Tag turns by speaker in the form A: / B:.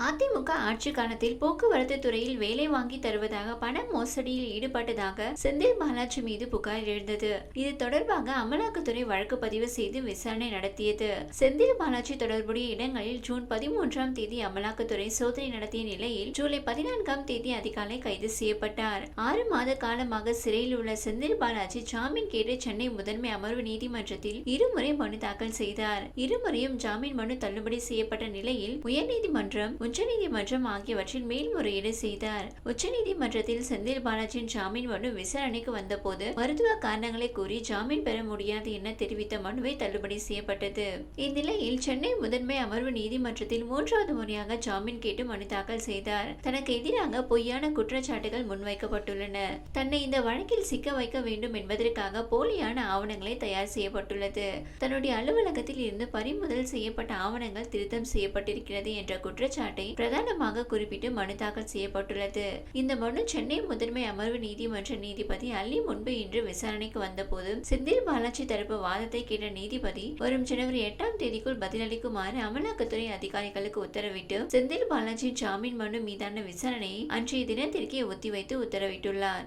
A: அதிமுக ஆட்சி காலத்தில் போக்குவரத்து துறையில் வேலை வாங்கி தருவதாக பண மோசடியில் ஈடுபட்டதாக செந்தில் பாலாஜி மீது புகார் எழுந்தது. இது தொடர்பாக அமலாக்கத்துறை வழக்கு பதிவு செய்து விசாரணை நடத்தியது. செந்தில் பாலாஜி தொடர்புடைய இடங்களில் ஜூன் 13ஆம் தேதி அமலாக்கத்துறை சோதனை நடத்திய நிலையில் ஜூலை 14ஆம் தேதி அதிகாலை கைது செய்யப்பட்டார். 6 மாத காலமாக சிறையில் உள்ள செந்தில் பாலாஜி ஜாமீன் கேட்டு சென்னை முதன்மை அமர்வு நீதிமன்றத்தில் இருமுறை மனு தாக்கல் செய்தார். இருமுறையும் ஜாமீன் மனு தள்ளுபடி செய்யப்பட்ட நிலையில் உயர்நீதிமன்றம், உச்சநீதிமன்றம் ஆகியவற்றில் மேல்முறையீடு செய்தார். உச்சநீதிமன்றத்தில் செந்தில் பாலாஜியின் ஜாமீன் மனு விசாரணைக்கு வந்தபோது மருத்துவ காரணங்களை கூறி ஜாமீன் பெற முடியாது என தெரிவித்த மனுவை தள்ளுபடி செய்யப்பட்டது. இந்நிலையில் சென்னை முதன்மை அமர்வு நீதிமன்றத்தில் 3வது முறையாக ஜாமீன் கேட்டு மனு தாக்கல் செய்தார். தனக்கு எதிராக பொய்யான குற்றச்சாட்டுகள் முன்வைக்கப்பட்டுள்ளன. தன்னை இந்த வழக்கில் சிக்க வைக்க வேண்டும் என்பதற்காக போலியான ஆவணங்களை தயார் செய்யப்பட்டுள்ளது. தன்னுடைய அலுவலகத்தில் இருந்து பறிமுதல் செய்யப்பட்ட ஆவணங்கள் திருத்தம் செய்யப்பட்டிருக்கிறது என்ற குற்றச்சாட்டை பிரதானமாக குறிப்பிட்டு மனு தாக்கல் செய்யப்பட்டுள்ளது. இந்த மனு சென்னை முதன்மை அமர்வு நீதிமன்ற நீதிபதி அல்லி முன்பு இன்று விசாரணைக்கு வந்தபோது செந்தில் பாலாஜி தரப்பு வாதத்தை கேட்ட நீதிபதி வரும் ஜனவரி 8ஆம் தேதிக்குள் பதிலளிக்குமாறு அமலாக்கத்துறை அதிகாரிகளுக்கு உத்தரவிட்டு செந்தில் பாலாஜி ஜாமீன் மனு மீதான விசாரணையை அன்றைய தினத்திற்கே ஒத்திவைத்து உத்தரவிட்டுள்ளார்.